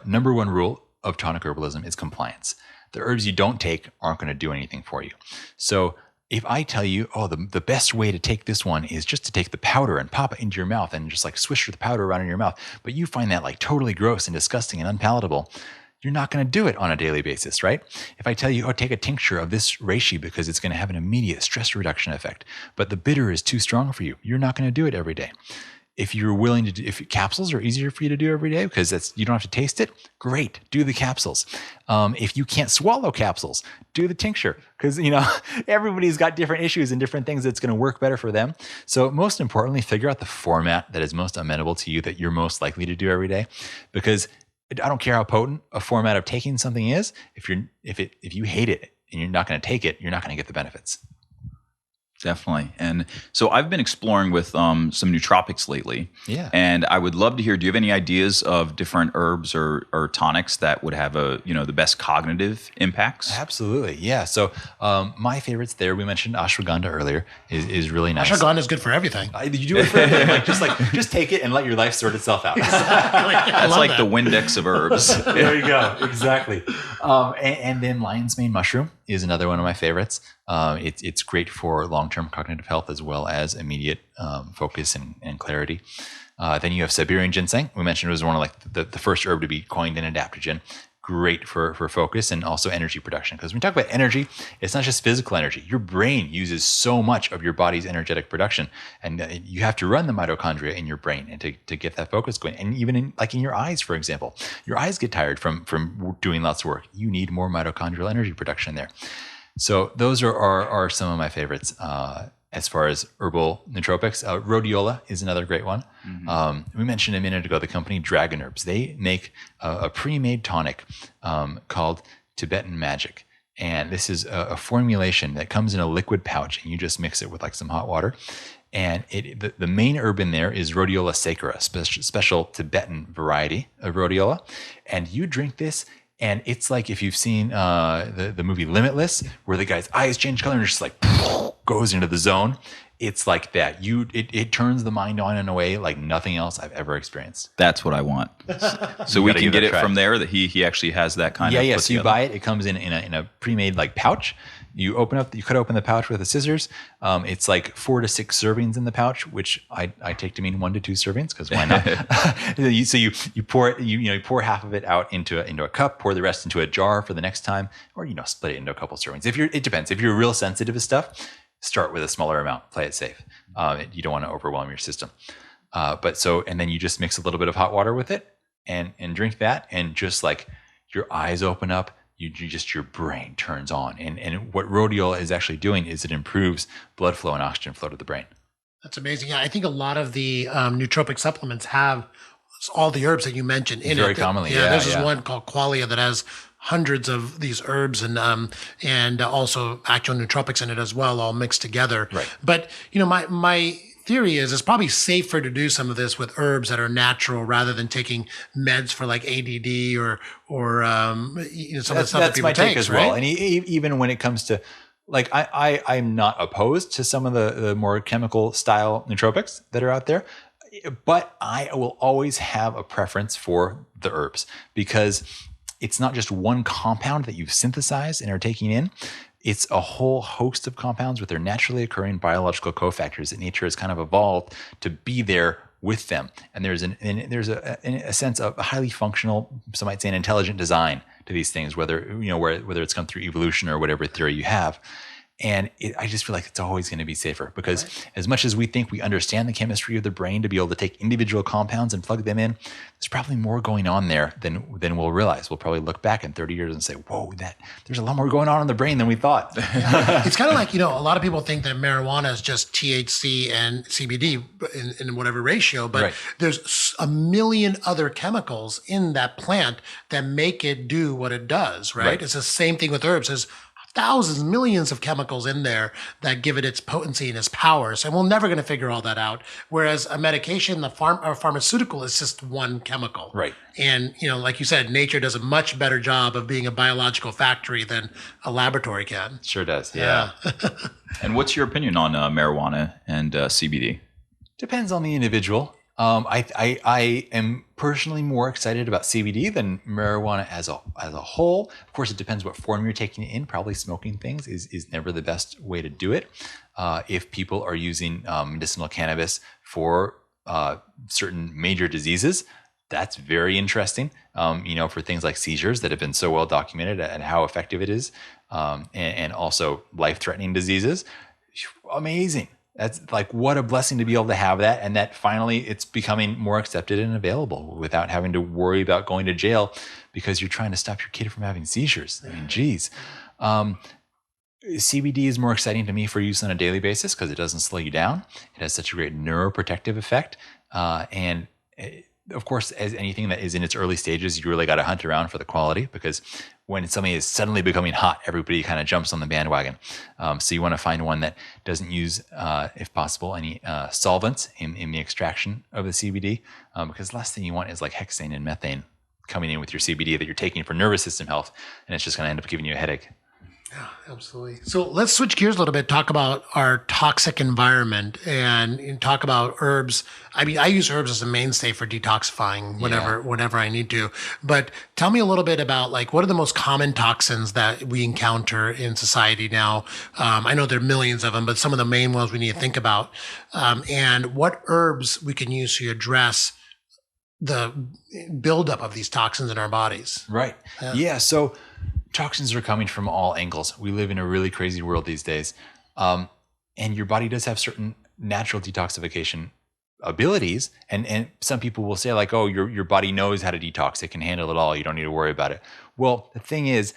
number one rule of tonic herbalism is compliance. The herbs you don't take aren't going to do anything for you. So if I tell you, the best way to take this one is just to take the powder and pop it into your mouth and just like swish the powder around in your mouth, but you find that like totally gross and disgusting and unpalatable, you're not going to do it on a daily basis, right? If I tell you, take a tincture of this reishi because it's going to have an immediate stress reduction effect, but the bitter is too strong for you, you're not going to do it every day. If you're willing to do, if capsules are easier for you to do every day because you don't have to taste it, great, do the capsules. If you can't swallow capsules, do the tincture because everybody's got different issues and different things that's going to work better for them. So most importantly, figure out the format that is most amenable to you that you're most likely to do every day, because I don't care how potent a format of taking something is. If you hate it and you're not going to take it, you're not going to get the benefits. Definitely. And so I've been exploring with some nootropics lately. Yeah. And I would love to hear, do you have any ideas of different herbs or tonics that would have the best cognitive impacts? Absolutely. Yeah. So my favorites there, we mentioned ashwagandha earlier, is really nice. Ashwagandha is good for everything. You do it for everything. just take it and let your life sort itself out. That's like the Windex of herbs. There you go. Exactly. And then lion's mane mushroom is another one of my favorites. It's great for long-term cognitive health as well as immediate focus and clarity. Then you have Siberian ginseng. We mentioned it was one of like the first herb to be coined an adaptogen. Great for focus and also energy production. Because when we talk about energy, it's not just physical energy. Your brain uses so much of your body's energetic production, and you have to run the mitochondria in your brain and to get that focus going. And even in your eyes, for example, your eyes get tired from doing lots of work. You need more mitochondrial energy production there. So those are some of my favorites as far as herbal nootropics. Rhodiola is another great one. Mm-hmm. We mentioned a minute ago the company Dragon Herbs. They make a pre-made tonic called Tibetan Magic. And this is a formulation that comes in a liquid pouch, and you just mix it with like some hot water. And the main herb in there is Rhodiola sacra, special Tibetan variety of rhodiola. And you drink this, and it's like if you've seen the movie Limitless, where the guy's eyes change color and just like goes into the zone. It's like that. It turns the mind on in a way like nothing else I've ever experienced. That's what I want. So we can get it from there. That he actually has that kind of. Yeah. Put So you together. buy it. It comes in a pre-made like pouch. You cut open the pouch with the scissors. It's like 4 to 6 servings in the pouch, which I take to mean 1 to 2 servings because why not? So you pour it. You pour half of it out into a cup. Pour the rest into a jar for the next time, or split it into a couple servings. It depends. If you're real sensitive to stuff, start with a smaller amount. Play it safe. You don't want to overwhelm your system. And then you just mix a little bit of hot water with it and drink that, and just like your eyes open up. Your brain turns on. And what rhodiola is actually doing is it improves blood flow and oxygen flow to the brain. That's amazing. Yeah, I think a lot of the nootropic supplements have all the herbs that you mentioned in it. Very commonly, There's this one called Qualia that has hundreds of these herbs and also actual nootropics in it as well, all mixed together. Right. But my theory is it's probably safer to do some of this with herbs that are natural rather than taking meds for like ADD or some of the stuff that people my take as right? well. And even when it comes to like, I'm not opposed to some of the more chemical style nootropics that are out there, but I will always have a preference for the herbs because it's not just one compound that you've synthesized and are taking in. It's a whole host of compounds with their naturally occurring biological cofactors that nature has kind of evolved to be there with them. And there's a sense of a highly functional, some might say an intelligent design to these things, whether it's come through evolution or whatever theory you have. I just feel like it's always going to be safer because as much as we think we understand the chemistry of the brain to be able to take individual compounds and plug them in, there's probably more going on there than we'll realize. We'll probably look back in 30 years and say, whoa, there's a lot more going on in the brain than we thought. It's kind of like, a lot of people think that marijuana is just THC and CBD in whatever ratio, but there's a million other chemicals in that plant that make it do what it does, right? It's the same thing with herbs. There's thousands, millions of chemicals in there that give it its potency and its powers. And we're never going to figure all that out. Whereas a medication, or pharmaceutical is just one chemical. Right. And, like you said, nature does a much better job of being a biological factory than a laboratory can. Sure does. Yeah. And what's your opinion on marijuana and CBD? Depends on the individual. I am personally more excited about CBD than marijuana as a whole. Of course, it depends what form you're taking it in. Probably smoking things is never the best way to do it. If people are using medicinal cannabis for certain major diseases, that's very interesting. For things like seizures that have been so well documented and how effective it is, and also life-threatening diseases, amazing. That's like, what a blessing to be able to have that. And that finally it's becoming more accepted and available without having to worry about going to jail because you're trying to stop your kid from having seizures. I mean, geez. CBD is more exciting to me for use on a daily basis because it doesn't slow you down. It has such a great neuroprotective effect. Of course, as anything that is in its early stages, you really got to hunt around for the quality because when something is suddenly becoming hot, everybody kind of jumps on the bandwagon. So you want to find one that doesn't use, if possible, any solvents in the extraction of the CBD, because the last thing you want is like hexane and methane coming in with your CBD that you're taking for nervous system health, and it's just going to end up giving you a headache. Yeah, absolutely. So let's switch gears a little bit, talk about our toxic environment and talk about herbs. I mean, I use herbs as a mainstay for detoxifying whenever I need to. But tell me a little bit about what are the most common toxins that we encounter in society now? I know there are millions of them, but some of the main ones we need to think about. And what herbs we can use to address the buildup of these toxins in our bodies. Right. Yeah. So toxins are coming from all angles. We live in a really crazy world these days. And your body does have certain natural detoxification abilities. And some people will say oh, your body knows how to detox. It can handle it all. You don't need to worry about it. Well, the thing is,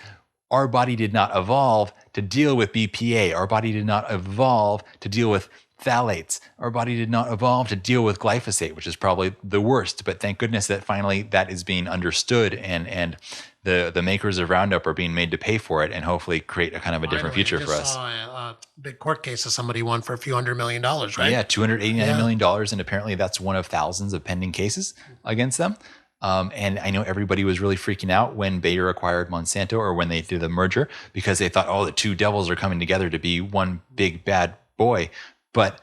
our body did not evolve to deal with BPA. Our body did not evolve to deal with phthalates. Our body did not evolve to deal with glyphosate, which is probably the worst. But thank goodness that finally that is being understood and the makers of Roundup are being made to pay for it and hopefully create a kind of a different future for us. I saw a big court case that somebody won for a few $100 million, right? Yeah, $289 million. And apparently that's one of thousands of pending cases against them. And I know everybody was really freaking out when Bayer acquired Monsanto or when they did the merger because they thought, the two devils are coming together to be one big bad boy. But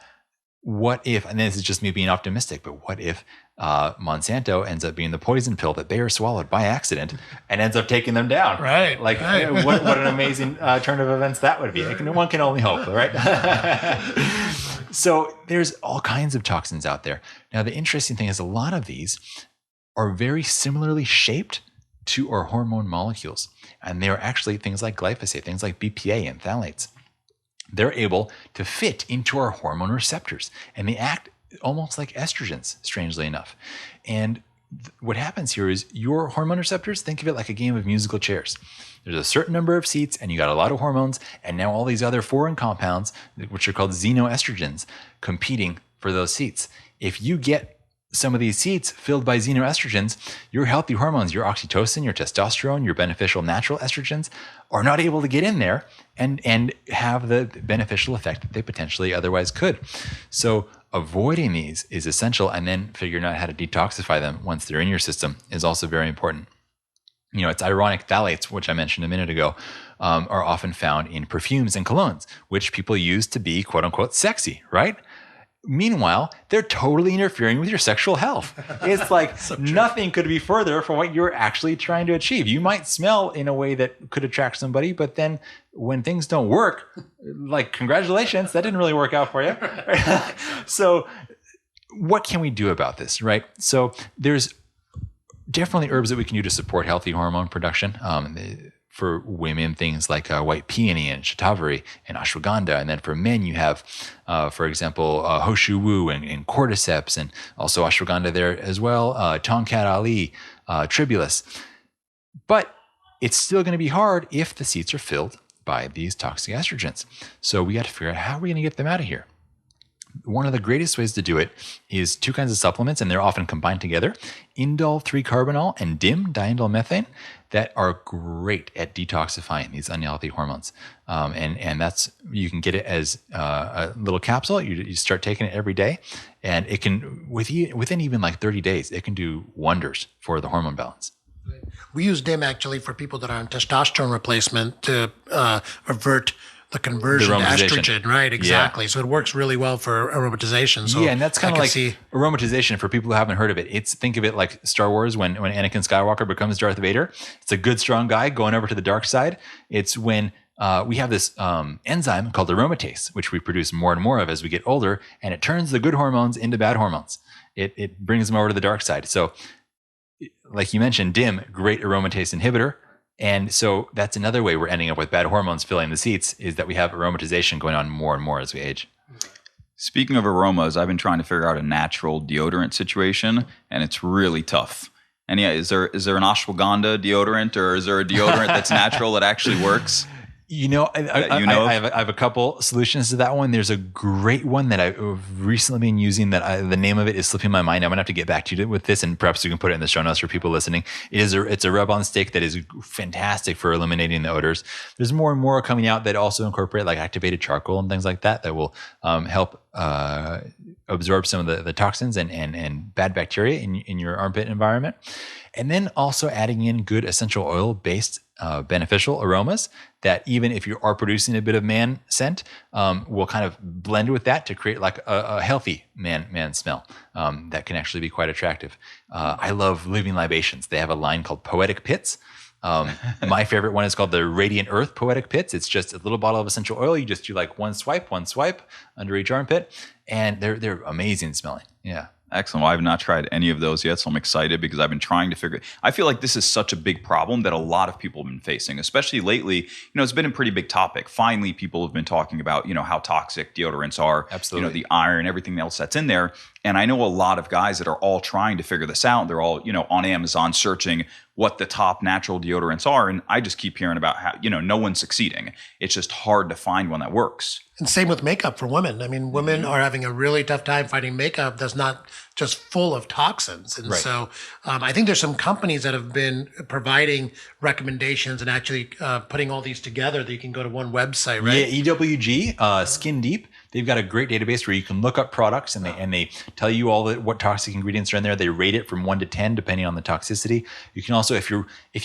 what if, and this is just me being optimistic, but what if Monsanto ends up being the poison pill that Bayer swallowed by accident and ends up taking them down? Right. What an amazing turn of events that would be. One can only hope, right? So there's all kinds of toxins out there. Now, the interesting thing is a lot of these are very similarly shaped to our hormone molecules. And they are actually things like glyphosate, things like BPA and phthalates. They're able to fit into our hormone receptors and they act almost like estrogens, strangely enough. And what happens here is your hormone receptors, think of it like a game of musical chairs. There's a certain number of seats and you got a lot of hormones and now all these other foreign compounds, which are called xenoestrogens, competing for those seats. If you get some of these seats filled by xenoestrogens, your healthy hormones, your oxytocin, your testosterone, your beneficial natural estrogens are not able to get in there and have the beneficial effect that they potentially otherwise could. So avoiding these is essential, and then figuring out how to detoxify them once they're in your system is also very important. It's ironic, phthalates, which I mentioned a minute ago, are often found in perfumes and colognes, which people use to be quote unquote sexy, right? Meanwhile, they're totally interfering with your sexual health. It's like so nothing could be further from what you're actually trying to achieve. You might smell in a way that could attract somebody, but then when things don't work, congratulations, that didn't really work out for you. So what can we do about this, right? So there's definitely herbs that we can do to support healthy hormone production. For women, things like white peony and shatavari and ashwagandha. And then for men, you have, for example, Hoshu Wu and cordyceps, and also ashwagandha there as well, Tongkat Ali, tribulus. But it's still going to be hard if the seats are filled by these toxic estrogens. So we got to figure out how we're going to get them out of here. One of the greatest ways to do it is two kinds of supplements, and they're often combined together: indole 3-carbinol and DIM, diindolylmethane, that are great at detoxifying these unhealthy hormones. And that's, you can get it as a little capsule. You start taking it every day, and it can, within even like 30 days, it can do wonders for the hormone balance. We use DIM actually for people that are on testosterone replacement to avert the conversion to estrogen, right? Exactly. Yeah. So it works really well for aromatization. So yeah, and that's kind of like aromatization for people who haven't heard of it. Think of it like Star Wars when Anakin Skywalker becomes Darth Vader. It's a good, strong guy going over to the dark side. It's when we have this enzyme called aromatase, which we produce more and more of as we get older, and it turns the good hormones into bad hormones. It brings them over to the dark side. So like you mentioned, DIM, great aromatase inhibitor. And so that's another way we're ending up with bad hormones filling the seats, is that we have aromatization going on more and more as we age. Speaking of aromas, I've been trying to figure out a natural deodorant situation, and it's really tough. And yeah, is there an ashwagandha deodorant, or is there a deodorant that's natural that actually works? I have a couple solutions to that one. There's a great one that I've recently been using that the name of it is slipping my mind. I'm gonna have to get back to you with this, and perhaps you can put it in the show notes for people listening. It's a rub-on stick that is fantastic for eliminating the odors. There's more and more coming out that also incorporate like activated charcoal and things like that will help absorb some of the toxins and bad bacteria in your armpit environment. And then also adding in good essential oil-based beneficial aromas that, even if you are producing a bit of man scent, will kind of blend with that to create like a healthy man smell that can actually be quite attractive. I love Living Libations. They have a line called Poetic Pits. My favorite one is called the Radiant Earth Poetic Pits. It's just a little bottle of essential oil. You just do like one swipe under each armpit, and they're amazing smelling. Yeah. Excellent. Well, I've not tried any of those yet, so I'm excited because I've been trying to figure. I feel like this is such a big problem that a lot of people have been facing, especially lately. It's been a pretty big topic. Finally, people have been talking about, how toxic deodorants are. Absolutely. The iron, everything else that's in there. And I know a lot of guys that are all trying to figure this out. They're all, on Amazon searching what the top natural deodorants are. And I just keep hearing about how, no one's succeeding. It's just hard to find one that works. And same with makeup for women. I mean, women are having a really tough time finding makeup that's not just full of toxins. And so I think there's some companies that have been providing recommendations and actually putting all these together that you can go to one website, right? Yeah, EWG, Skin Deep. They've got a great database where you can look up products, and they tell you what toxic ingredients are in there. They rate it from 1 to 10 depending on the toxicity. You can also, if you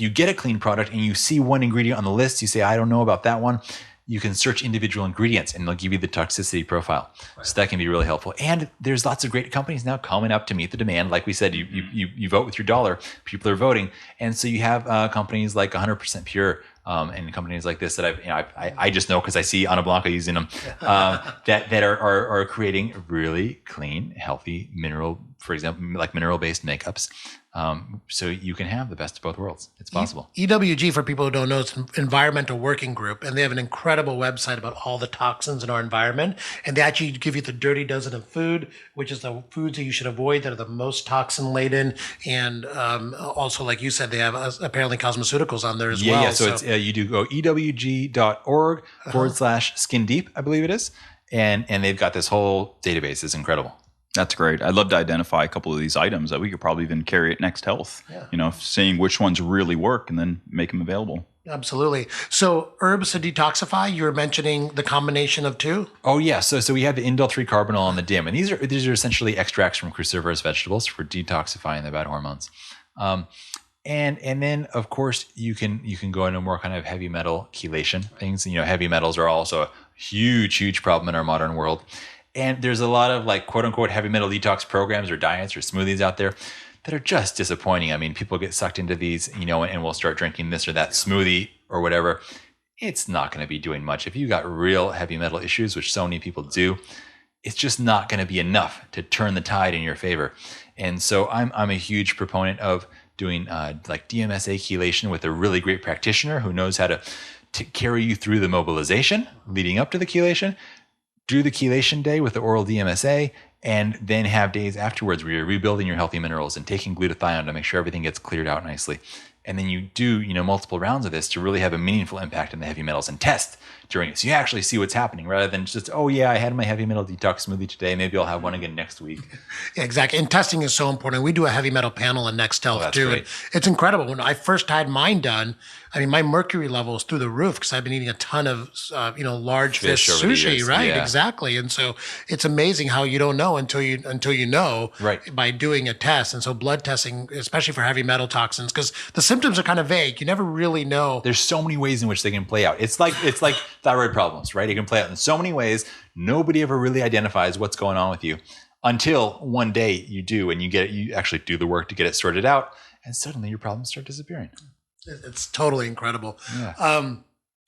get a clean product and you see one ingredient on the list, you say, I don't know about that one. You can search individual ingredients and they'll give you the toxicity profile. Right. So that can be really helpful. And there's lots of great companies now coming up to meet the demand. Like we said, you vote with your dollar. People are voting. And so you have companies like 100% Pure and companies like this that I just know because I see Ana Blanca using them that are creating really clean, healthy mineral, for example, like mineral-based makeups. So you can have the best of both worlds. It's possible. EWG, for people who don't know, it's an environmental working group, and they have an incredible website about all the toxins in our environment. And they actually give you the dirty dozen of food, which is the foods that you should avoid that are the most toxin laden. And also, like you said, they have apparently cosmeceuticals on there as well. Yeah. So it's, you do go ewg.org/skin deep, I believe it is. And they've got this whole database. It's incredible. That's great. I'd love to identify a couple of these items that we could probably even carry at Next Health. Yeah. Seeing which ones really work and then make them available. Absolutely. So herbs to detoxify, you were mentioning the combination of two? Oh, yeah. So we have the indole 3-carbinol and the DIM. And these are essentially extracts from cruciferous vegetables for detoxifying the bad hormones. And then, of course, you can go into more kind of heavy metal chelation things. Heavy metals are also a huge problem in our modern world. And there's a lot of like quote unquote heavy metal detox programs or diets or smoothies out there that are just disappointing. I mean, people get sucked into these, and will start drinking this or that smoothie or whatever. It's not going to be doing much. If you got real heavy metal issues, which so many people do, it's just not going to be enough to turn the tide in your favor. And so I'm a huge proponent of doing like DMSA chelation with a really great practitioner who knows how to carry you through the mobilization leading up to the chelation, do the chelation day with the oral DMSA, and then have days afterwards where you're rebuilding your healthy minerals and taking glutathione to make sure everything gets cleared out nicely. And then you do, multiple rounds of this to really have a meaningful impact on the heavy metals and test during it. So you actually see what's happening rather than just, oh yeah, I had my heavy metal detox smoothie today. Maybe I'll have one again next week. Yeah, exactly. And testing is so important. We do a heavy metal panel in Next Health too. Great. It's incredible. When I first had mine done, I mean, my mercury level is through the roof because I've been eating a ton of, large fish sushi, right? Yeah. Exactly. And so it's amazing how you don't know until you know by doing a test. And so blood testing, especially for heavy metal toxins, because the symptoms are kind of vague. You never really know. There's so many ways in which they can play out. It's like thyroid problems, right? It can play out in so many ways. Nobody ever really identifies what's going on with you until one day you do, and you actually do the work to get it sorted out, and suddenly your problems start disappearing. It's totally incredible. Yeah.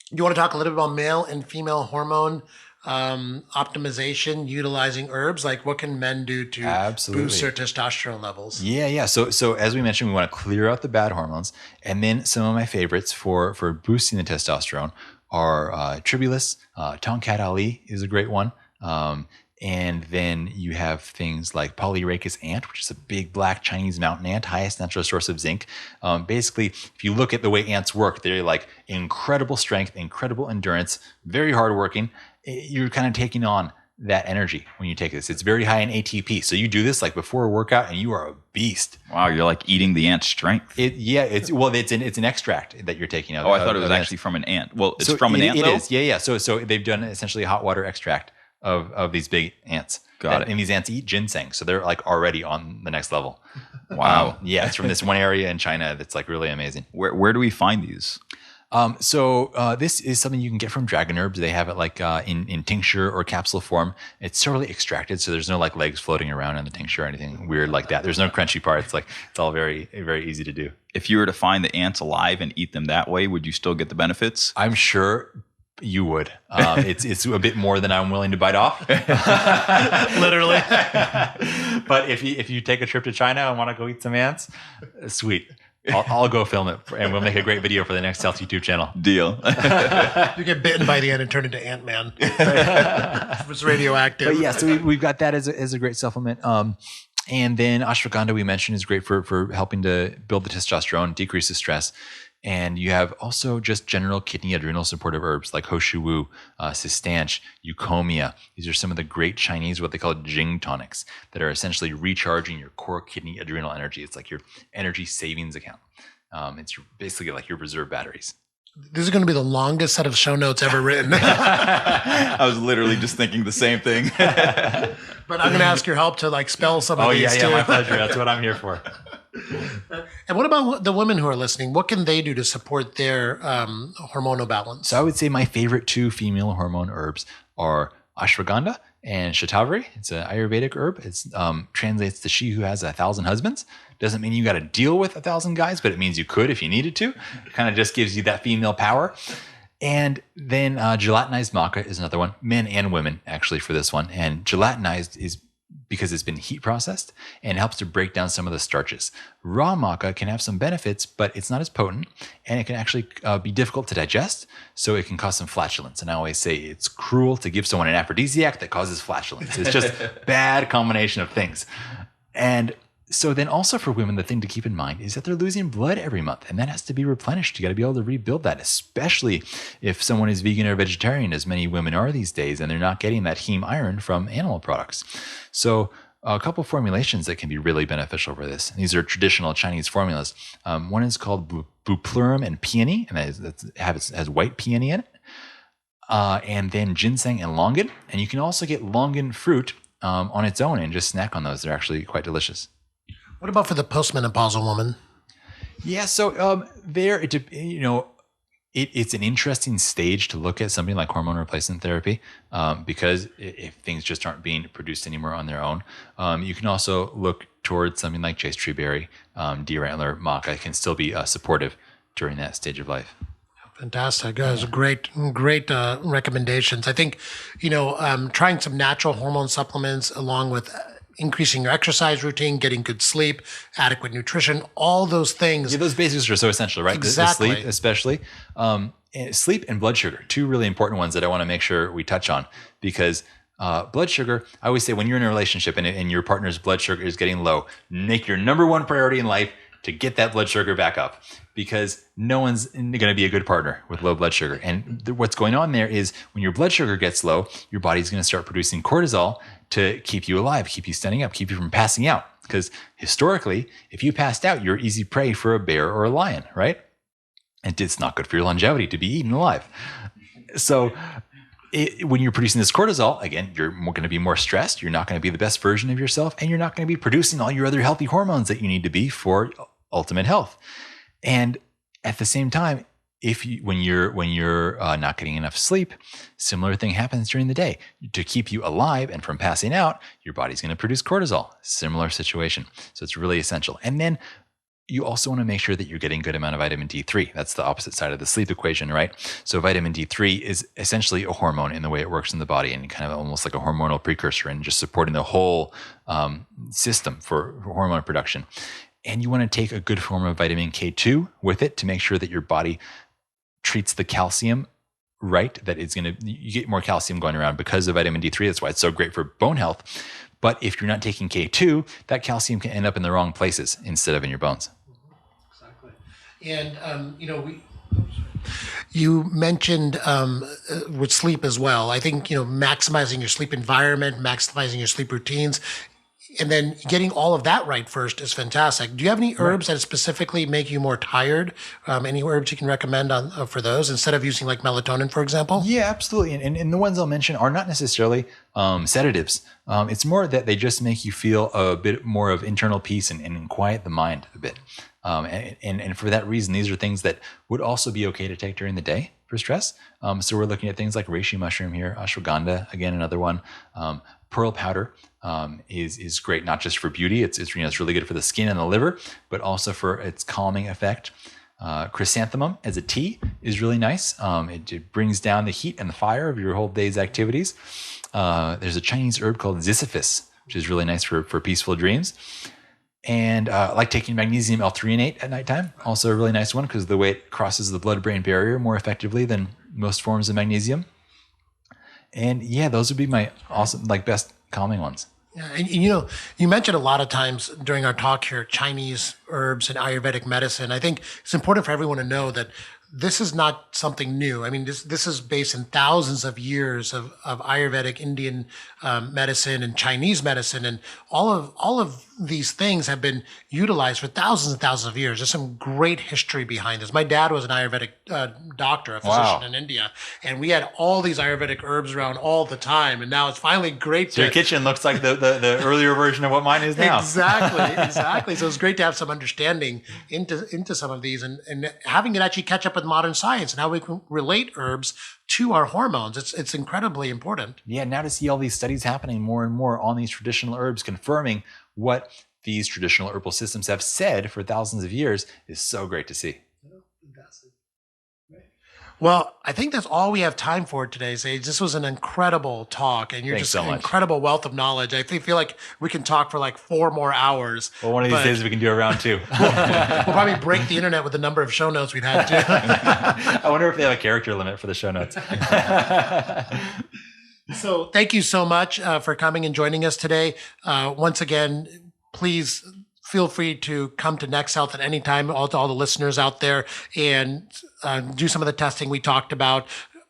You want to talk a little bit about male and female hormone optimization utilizing herbs? Like what can men do to boost their testosterone levels? Yeah. So as we mentioned, we want to clear out the bad hormones. And then some of my favorites for boosting the testosterone are tribulus, Tongkat Ali is a great one. And then you have things like Polyrhacus ant, which is a big black Chinese mountain ant, highest natural source of zinc. Basically, if you look at the way ants work, they're like incredible strength, incredible endurance, very hardworking. You're kind of taking on that energy when you take this. It's very high in ATP. So you do this like before a workout and you are a beast. Wow, you're like eating the ant's strength. It's an extract that you're taking out. Oh, I thought it was actually from an ant. Well, it's from an ant though? It is. Yeah. So they've done essentially a hot water extract of these big ants. Got it. And these ants eat ginseng. So they're like already on the next level. Wow. Yeah, it's from this one area in China that's like really amazing. Where do we find these? This is something you can get from Dragon Herbs. They have it like in tincture or capsule form. It's totally extracted, so there's no like legs floating around in the tincture or anything weird like that. There's no crunchy parts. Like it's all very, very easy to do. If you were to find the ants alive and eat them that way, would you still get the benefits? I'm sure you would. It's a bit more than I'm willing to bite off, Literally. But if you take a trip to China and want to go eat some ants, sweet. I'll go film it, and we'll make a great video for the Next Health YouTube channel. Deal. You get bitten by the ant and turn into Ant-Man. It's radioactive. But yeah, so we've got that as a great supplement. And then ashwagandha we mentioned is great for helping to build the testosterone, decrease the stress. And you have also just general kidney adrenal supportive herbs like Hoshu Wu, Sistanch, Eucomia. These are some of the great Chinese, what they call Jing tonics, that are essentially recharging your core kidney adrenal energy. It's like your energy savings account. It's basically like your reserve batteries. This is going to be the longest set of show notes ever written. I was literally just thinking the same thing. But I'm going to ask your help to like spell some of these too. Yeah, my pleasure. That's what I'm here for. And what about the women who are listening? What can they do to support their hormonal balance? So I would say my favorite two female hormone herbs are ashwagandha and shatavari. It's an Ayurvedic herb. It translates to she who has 1,000 husbands. Doesn't mean you got to deal with 1,000 guys, but it means you could if you needed to. It kind of just gives you that female power. And then gelatinized maca is another one. Men and women actually for this one. And gelatinized is because it's been heat processed and helps to break down some of the starches. Raw maca can have some benefits, but it's not as potent, and it can actually be difficult to digest, so it can cause some flatulence. And I always say it's cruel to give someone an aphrodisiac that causes flatulence. It's just a bad combination of things. And so then also for women, the thing to keep in mind is that they're losing blood every month, and that has to be replenished. You got to be able to rebuild that, especially if someone is vegan or vegetarian, as many women are these days, and they're not getting that heme iron from animal products. So a couple formulations that can be really beneficial for this. These are traditional Chinese formulas. One is called bupleurum and peony, and it has white peony in it. And then ginseng and longan. And you can also get longan fruit on its own and just snack on those. They're actually quite delicious. What about for the postmenopausal woman? Yeah, so it's an interesting stage to look at something like hormone replacement therapy because if things just aren't being produced anymore on their own. You can also look towards something like Jace tree berry, deer antler, maca. It can still be supportive during that stage of life. Fantastic. Those are great recommendations. I think, trying some natural hormone supplements along with, increasing your exercise routine, getting good sleep, adequate nutrition, all those things. Yeah, those basics are so essential, right? Exactly. The sleep, especially. And sleep and blood sugar, two really important ones that I want to make sure we touch on, because blood sugar, I always say when you're in a relationship and your partner's blood sugar is getting low, make your number one priority in life to get that blood sugar back up, because no one's going to be a good partner with low blood sugar. And what's going on there is when your blood sugar gets low, your body's going to start producing cortisol to keep you alive, keep you standing up, keep you from passing out. Because historically, if you passed out, you're easy prey for a bear or a lion, right? And it's not good for your longevity to be eaten alive. So when you're producing this cortisol, again, you're going to be more stressed. You're not going to be the best version of yourself, and you're not going to be producing all your other healthy hormones that you need to be for ultimate health. And at the same time, when you're not getting enough sleep, similar thing happens during the day. To keep you alive and from passing out, your body's going to produce cortisol. Similar situation. So it's really essential. And then you also want to make sure that you're getting a good amount of vitamin D3. That's the opposite side of the sleep equation, right? So vitamin D3 is essentially a hormone in the way it works in the body, and kind of almost like a hormonal precursor, and just supporting the whole system for hormone production. And you want to take a good form of vitamin K2 with it to make sure that your body treats the calcium right, that it's going to, you get more calcium going around because of vitamin D3. That's why it's so great for bone health. But if you're not taking K2, that calcium can end up in the wrong places instead of in your bones. Exactly. And, you mentioned with sleep as well. I think, maximizing your sleep environment, maximizing your sleep routines, and then getting all of that right first is fantastic. Do you have any herbs that specifically make you more tired? Any herbs you can recommend for those instead of using like melatonin, for example? Yeah, absolutely. And the ones I'll mention are not necessarily sedatives. It's more that they just make you feel a bit more of internal peace and quiet the mind a bit. And for that reason, these are things that would also be okay to take during the day for stress. So we're looking at things like reishi mushroom here, ashwagandha, again, another one. Pearl powder is great, not just for beauty. It's really good for the skin and the liver, but also for its calming effect. Chrysanthemum as a tea is really nice. It brings down the heat and the fire of your whole day's activities. There's a Chinese herb called ziziphus, which is really nice for peaceful dreams. And like taking magnesium L-threonate at nighttime, also a really nice one because the way it crosses the blood-brain barrier more effectively than most forms of magnesium. And yeah, those would be my awesome, best calming ones. Yeah, and you mentioned a lot of times during our talk here, Chinese herbs and Ayurvedic medicine. I think it's important for everyone to know that this is not something new. I mean, this is based in thousands of years of Ayurvedic Indian medicine and Chinese medicine, and all of these things have been utilized for thousands and thousands of years. There's some great history behind this. My dad was an Ayurvedic doctor, a physician in India, and we had all these Ayurvedic herbs around all the time. And now it's finally great. So your kitchen looks like the earlier version of what mine is now. Exactly. So it's great to have some understanding into some of these, and having it actually catch up with modern science and how we can relate herbs to our hormones. It's incredibly important. Yeah, now to see all these studies happening more and more on these traditional herbs, confirming what these traditional herbal systems have said for thousands of years, is so great to see. Well, I think that's all we have time for today, Sage. This was an incredible talk, and you're Thanks just so an much. incredible wealth of knowledge. I feel like we can talk for like 4 more hours. Well, one of these days we can do a round 2. We'll probably break the internet with the number of show notes we've had too. I wonder if they have a character limit for the show notes. So thank you so much for coming and joining us today. Once again, please feel free to come to Next Health at any time, to all the listeners out there, and do some of the testing we talked about.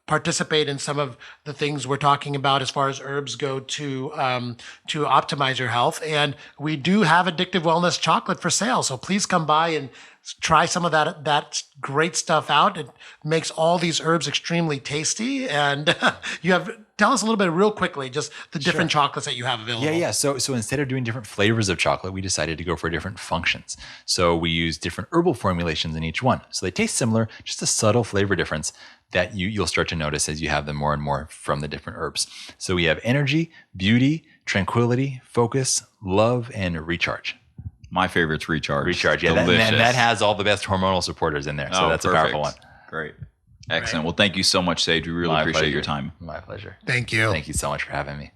Participate in some of the things we're talking about as far as herbs go to optimize your health. And we do have Addictive Wellness chocolate for sale. So please come by and try some of that great stuff out. It makes all these herbs extremely tasty. And tell us a little bit real quickly, just the different chocolates that you have available. Yeah. So instead of doing different flavors of chocolate, we decided to go for different functions. So we use different herbal formulations in each one. So they taste similar, just a subtle flavor difference that you'll start to notice as you have them more and more from the different herbs. So we have energy, beauty, tranquility, focus, love, and recharge. My favorite's recharge. Recharge, yeah. And that has all the best hormonal supporters in there. So that's perfect. A powerful one. Great. Excellent. Well, thank you so much, Sage. We really appreciate your time. My pleasure. Thank you. Thank you so much for having me.